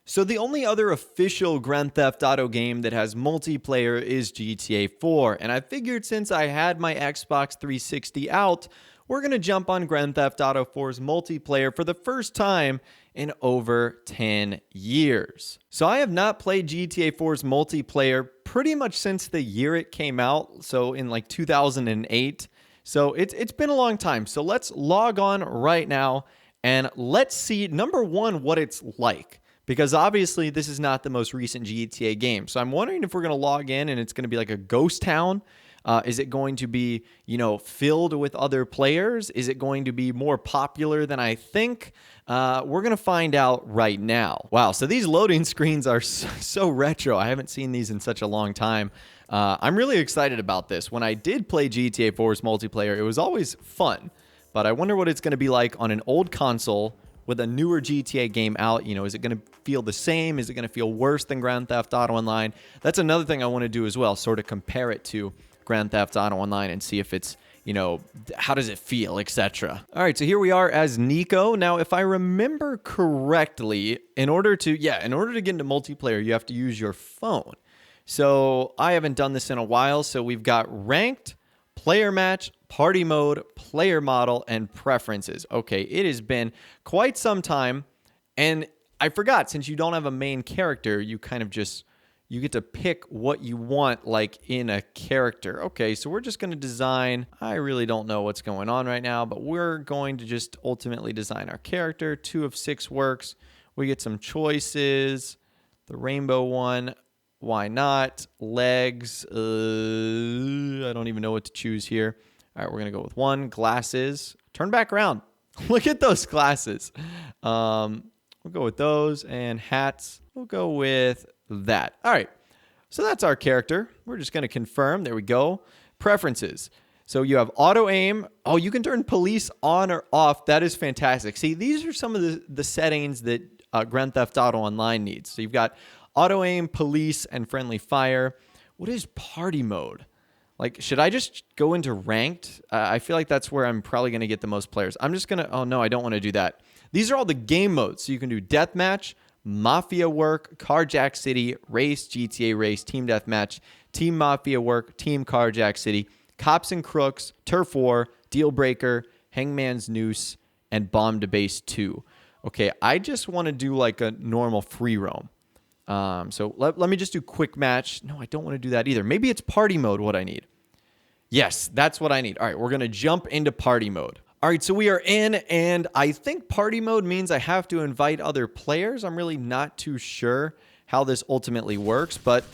So the only other official Grand Theft Auto game that has multiplayer is GTA 4, and I figured since I had my Xbox 360 out, we're going to jump on Grand Theft Auto 4's multiplayer for the first time in over 10 years. So I have not played GTA 4's multiplayer pretty much since the year it came out, so in like 2008. So it's been a long time. So let's log on right now and let's see, number one, what it's like. Because obviously this is not the most recent GTA game. So I'm wondering if we're going to log in and it's going to be like a ghost town. Is it going to be, filled with other players? Is it going to be more popular than I think? We're going to find out right now. Wow, so these loading screens are so retro. I haven't seen these in such a long time. I'm really excited about this. When I did play GTA 4's multiplayer, it was always fun. But I wonder what it's going to be like on an old console with a newer GTA game out. Is it going to feel the same? Is it going to feel worse than Grand Theft Auto Online? That's another thing I want to do as well, sort of compare it to Grand Theft Auto Online and see if it's, how does it feel, etc. All right, so here we are as Nico. Now, if I remember correctly, in order to get into multiplayer, you have to use your phone. So I haven't done this in a while, so we've got ranked, player match, party mode, player model, and preferences. Okay, it has been quite some time, and I forgot, since you don't have a main character, you kind of just, you get to pick what you want, like in a character. Okay, so we're just going to design, I really don't know what's going on right now, but we're going to just ultimately design our character. 2 of 6 works. We get some choices. The rainbow one, why not? Legs, I don't even know what to choose here. All right, we're going to go with 1. Glasses. Turn back around. Look at those glasses. We'll go with those. And hats, we'll go with that. All right, so that's our character. We're just going to confirm. There we go. Preferences. So you have auto aim. Oh, you can turn police on or off. That is fantastic. See, these are some of the settings that Grand Theft Auto Online needs. So you've got auto aim, police, and friendly fire. What is party mode? Like, should I just go into ranked? I feel like that's where I'm probably going to get the most players. I'm just going to, oh no, I don't want to do that. These are all the game modes. So you can do deathmatch, Mafia Work, Carjack City, Race, GTA Race, Team Deathmatch, Team Mafia Work, Team Carjack City, Cops and Crooks, Turf War, Deal Breaker, Hangman's Noose, and Bomb to Base 2. Okay, I just want to do like a normal free roam. So let me just do quick match. No, I don't want to do that either. Maybe it's party mode what I need. Yes, that's what I need. All right, we're going to jump into party mode. All right, so we are in, and I think party mode means I have to invite other players. I'm really not too sure how this ultimately works, but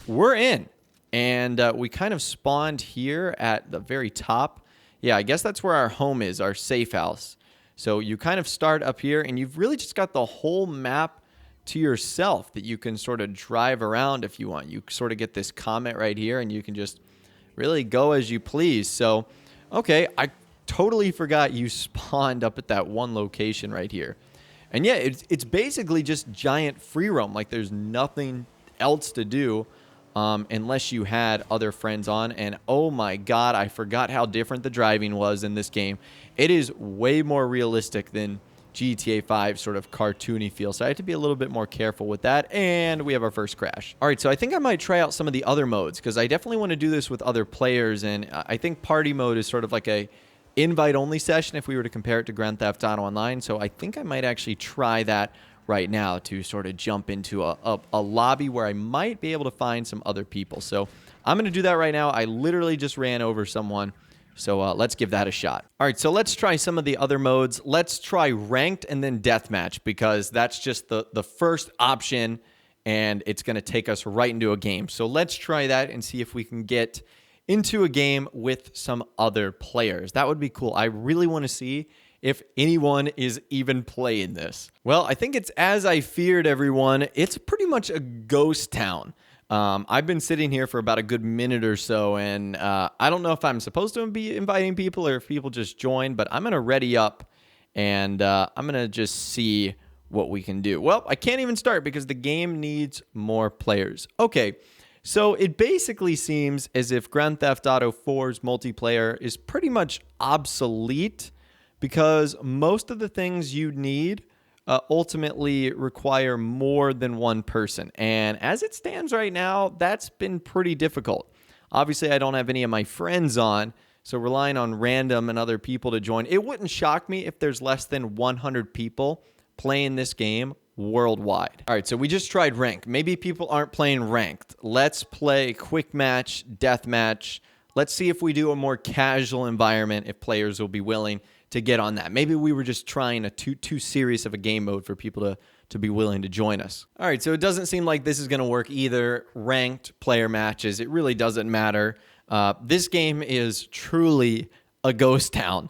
we're in. And we kind of spawned here at the very top. Yeah, I guess that's where our home is, our safe house. So you kind of start up here, and you've really just got the whole map to yourself that you can sort of drive around if you want. You sort of get this comment right here, and you can just really go as you please. So, okay, I totally forgot you spawned up at that one location right here. And yeah, it's basically just giant free roam. Like, there's nothing else to do unless you had other friends on. And oh my god, I forgot how different the driving was in this game. It is way more realistic than GTA 5 sort of cartoony feel. So I have to be a little bit more careful with that. And we have our first crash. All right, so I think I might try out some of the other modes because I definitely want to do this with other players. And I think party mode is sort of like a invite-only session if we were to compare it to Grand Theft Auto Online. So I think I might actually try that right now to sort of jump into a lobby where I might be able to find some other people. So I'm going to do that right now. I literally just ran over someone. So let's give that a shot. All right, so let's try some of the other modes. Let's try ranked and then deathmatch because that's just the first option, and it's going to take us right into a game. So let's try that and see if we can get into a game with some other players. That would be cool. I really want to see if anyone is even playing this. Well, I think it's as I feared, everyone. It's pretty much a ghost town. I've been sitting here for about a good minute or so, and I don't know if I'm supposed to be inviting people or if people just join, but I'm going to ready up, and I'm going to just see what we can do. Well, I can't even start because the game needs more players. Okay, so it basically seems as if Grand Theft Auto 4's multiplayer is pretty much obsolete because most of the things you need ultimately require more than one person. And as it stands right now, that's been pretty difficult. Obviously, I don't have any of my friends on, so relying on random and other people to join. It wouldn't shock me if there's less than 100 people playing this game worldwide. All right, so we just tried rank. Maybe people aren't playing ranked. Let's play quick match, death match. Let's see if we do a more casual environment, if players will be willing to get on that. Maybe we were just trying a too serious of a game mode for people to be willing to join us. All right, so it doesn't seem like this is going to work either. Ranked player matches, it really doesn't matter. This game is truly a ghost town.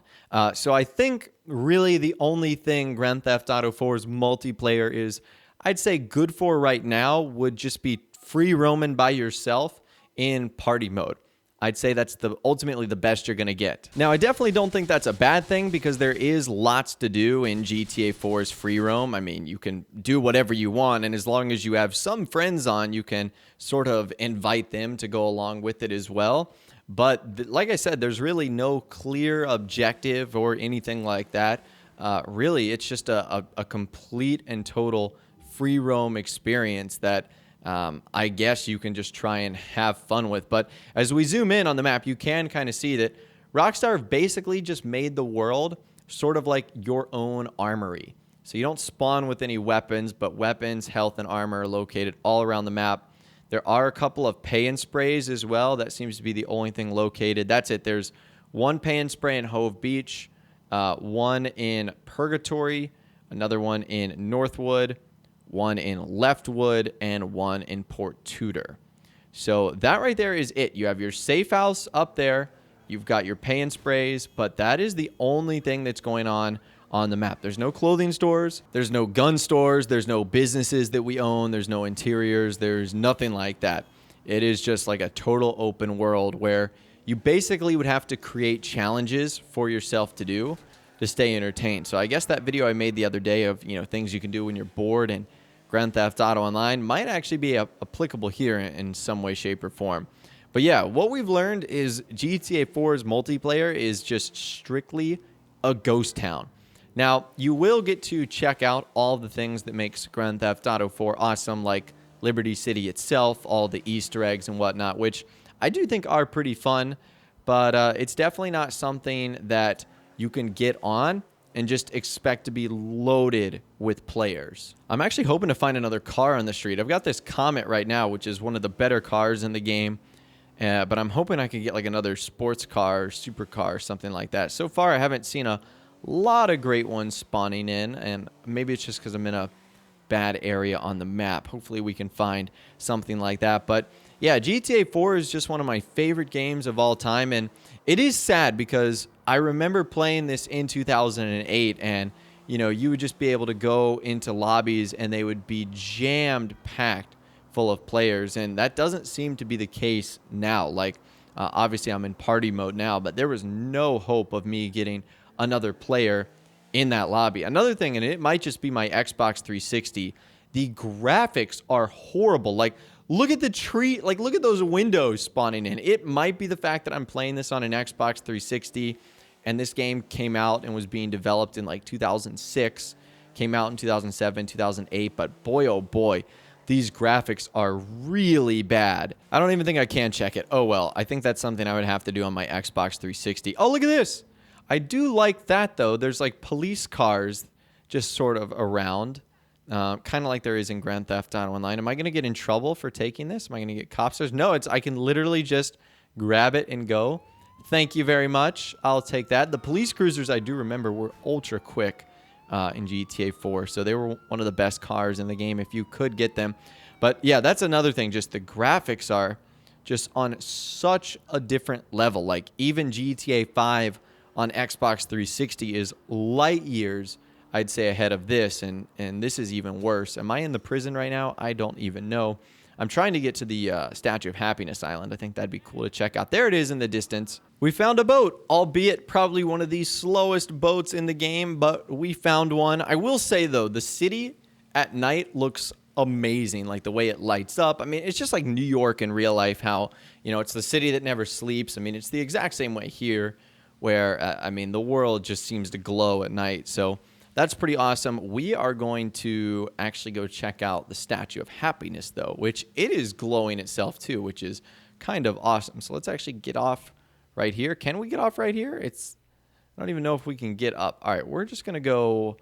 So I think really the only thing Grand Theft Auto 4's multiplayer is, I'd say, good for right now would just be free roaming by yourself in party mode. I'd say that's ultimately the best you're going to get. Now, I definitely don't think that's a bad thing because there is lots to do in GTA 4's free roam. I mean, you can do whatever you want, and as long as you have some friends on, you can sort of invite them to go along with it as well. But like I said, there's really no clear objective or anything like that. Really, it's just a complete and total free roam experience that I guess you can just try and have fun with. But as we zoom in on the map, you can kind of see that Rockstar have basically just made the world sort of like your own armory. So you don't spawn with any weapons, but weapons, health, and armor are located all around the map. There are a couple of pay and sprays as well. That seems to be the only thing located. That's it. There's one pay and spray in Hove Beach, one in Purgatory, another one in Northwood, one in Leftwood, and one in Port Tudor. So that right there is it. You have your safe house up there. You've got your pay and sprays, but that is the only thing that's going on the map. There's no clothing stores. There's no gun stores. There's no businesses that we own. There's no interiors. There's nothing like that. It is just like a total open world where you basically would have to create challenges for yourself to do to stay entertained. So I guess that video I made the other day of, things you can do when you're bored and Grand Theft Auto Online might actually be applicable here in some way, shape, or form. But yeah, what we've learned is GTA 4's multiplayer is just strictly a ghost town. Now, you will get to check out all the things that makes Grand Theft Auto 4 awesome, like Liberty City itself, all the Easter eggs and whatnot, which I do think are pretty fun, but it's definitely not something that you can get on and just expect to be loaded with players. I'm actually hoping to find another car on the street. I've got this Comet right now, which is one of the better cars in the game, but I'm hoping I can get like another sports car, supercar, something like that. So far, I haven't seen a lot of great ones spawning in, and maybe it's just because I'm in a bad area on the map. Hopefully we can find something like that. But yeah, GTA 4 is just one of my favorite games of all time, and it is sad because I remember playing this in 2008, and you would just be able to go into lobbies and they would be jammed packed full of players, and that doesn't seem to be the case now. Like obviously I'm in party mode now, but there was no hope of me getting another player in that lobby. Another thing, and it might just be my Xbox 360, the graphics are horrible. Like, look at the tree, like look at those windows spawning in. It might be the fact that I'm playing this on an Xbox 360 and this game came out and was being developed in like 2006, came out in 2007, 2008, but boy, oh boy, these graphics are really bad. I don't even think I can check it. Oh well, I think that's something I would have to do on my Xbox 360. Oh, look at this. I do like that, though. There's like police cars just sort of around, kind of like there is in Grand Theft Auto Online. Am I going to get in trouble for taking this? Am I going to get cops? No, I can literally just grab it and go. Thank you very much. I'll take that. The police cruisers, I do remember, were ultra quick in GTA 4, so they were one of the best cars in the game if you could get them. But yeah, that's another thing. Just the graphics are just on such a different level. Like even GTA 5 on Xbox 360 is light years, I'd say, ahead of this, and this is even worse. Am I in the prison right now? I don't even know. I'm trying to get to the Statue of Happiness Island. I think that'd be cool to check out. There it is in the distance. We found a boat, albeit probably one of the slowest boats in the game, but we found one. I will say, though, the city at night looks amazing, like the way it lights up. I mean, it's just like New York in real life, how, it's the city that never sleeps. I mean, it's the exact same way here, where, the world just seems to glow at night. So that's pretty awesome. We are going to actually go check out the Statue of Happiness, though, which it is glowing itself, too, which is kind of awesome. So let's actually get off right here. Can we get off right here? I don't even know if we can get up. All right, we're just going to go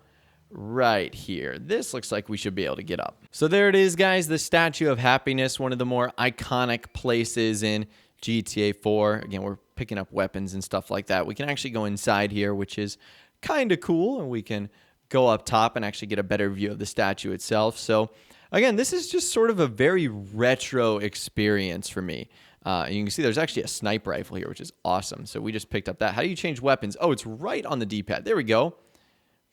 right here. This looks like we should be able to get up. So there it is, guys, the Statue of Happiness, one of the more iconic places in GTA 4. Again, we're picking up weapons and stuff like that. We can actually go inside here, which is kind of cool, and we can go up top and actually get a better view of the statue itself. So again, this is just sort of a very retro experience for me. And you can see there's actually a sniper rifle here, which is awesome. So we just picked up that. How do you change weapons? Oh, it's right on the D-pad. There we go.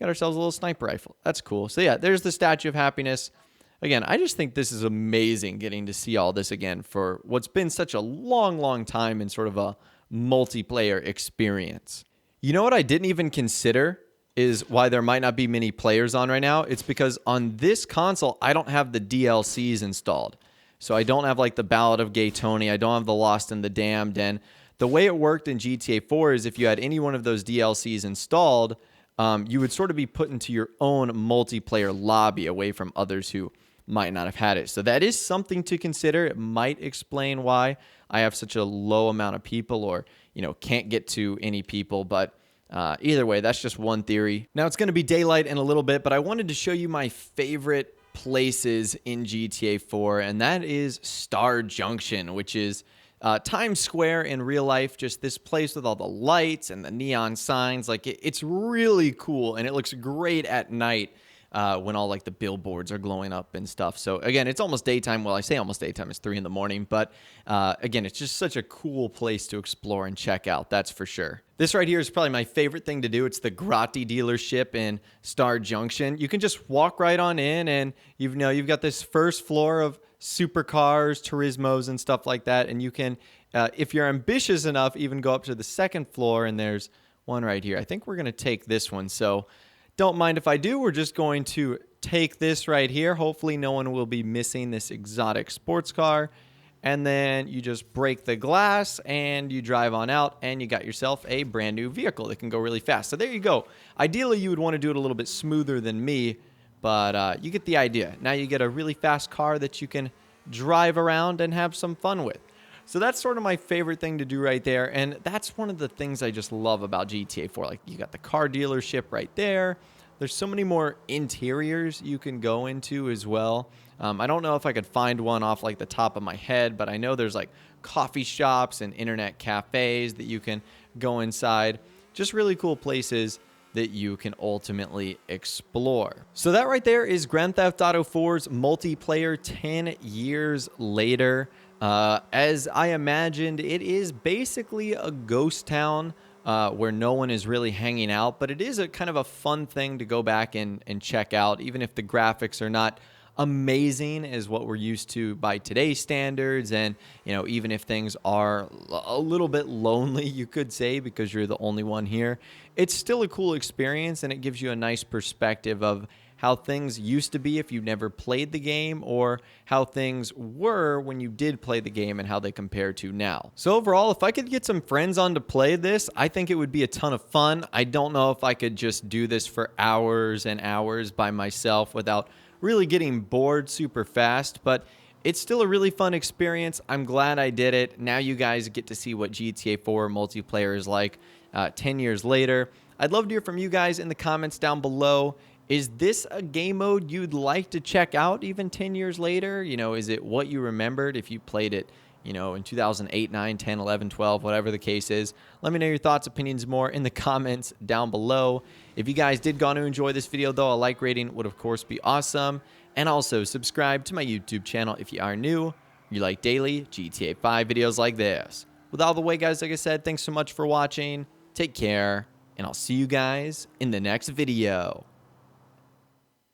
Got ourselves a little sniper rifle. That's cool. So yeah, there's the Statue of Happiness. Again, I just think this is amazing getting to see all this again for what's been such a long, long time in sort of a multiplayer experience. You know what I didn't even consider is why there might not be many players on right now? It's because on this console, I don't have the DLCs installed. So I don't have like the Ballad of Gay Tony. I don't have the Lost and the Damned. And the way it worked in GTA 4 is if you had any one of those DLCs installed, you would sort of be put into your own multiplayer lobby away from others who might not have had it. So that is something to consider. It might explain why I have such a low amount of people or, can't get to any people. But either way, that's just one theory. Now, it's going to be daylight in a little bit, but I wanted to show you my favorite places in GTA 4, and that is Star Junction, which is Times Square in real life, just this place with all the lights and the neon signs. Like it's really cool, and it looks great at night when all like the billboards are glowing up and stuff. So again, it's almost daytime. Well, I say almost daytime, it's 3 in the morning, but again, it's just such a cool place to explore and check out, that's for sure. This right here is probably my favorite thing to do. It's the Grotti dealership in Star Junction. You can just walk right on in, and you've got this first floor of supercars, Turismos, and stuff like that. And you can, if you're ambitious enough, even go up to the second floor, and there's one right here. I think we're going to take this one. So don't mind if I do. We're just going to take this right here. Hopefully no one will be missing this exotic sports car. And then you just break the glass and you drive on out, and you got yourself a brand new vehicle that can go really fast. So there you go. Ideally, you would want to do it a little bit smoother than me, but you get the idea. Now you get a really fast car that you can drive around and have some fun with. So that's sort of my favorite thing to do right there. And that's one of the things I just love about GTA 4. Like, you got the car dealership right there. There's so many more interiors you can go into as well. I don't know if I could find one off like the top of my head, but I know there's like coffee shops and internet cafes that you can go inside. Just really cool places that you can ultimately explore. So that right there is Grand Theft Auto 4's multiplayer 10 years later. As I imagined, it is basically a ghost town where no one is really hanging out, but it is a kind of a fun thing to go back and check out, even if the graphics are not amazing as what we're used to by today's standards. And, even if things are a little bit lonely, you could say, because you're the only one here, it's still a cool experience, and it gives you a nice perspective of how things used to be if you never played the game, or how things were when you did play the game and how they compare to now. So overall, if I could get some friends on to play this, I think it would be a ton of fun. I don't know if I could just do this for hours and hours by myself without really getting bored super fast, but it's still a really fun experience. I'm glad I did it. Now you guys get to see what GTA 4 multiplayer is like 10 years later. I'd love to hear from you guys in the comments down below. Is this a game mode you'd like to check out even 10 years later? Is it what you remembered if you played it, in 2008, 9, 10, 11, 12, whatever the case is? Let me know your thoughts, opinions more in the comments down below. If you guys did go on to enjoy this video, though, a like rating would, of course, be awesome. And also subscribe to my YouTube channel if you are new. You like daily GTA 5 videos like this. With all the way, guys, like I said, thanks so much for watching. Take care, and I'll see you guys in the next video.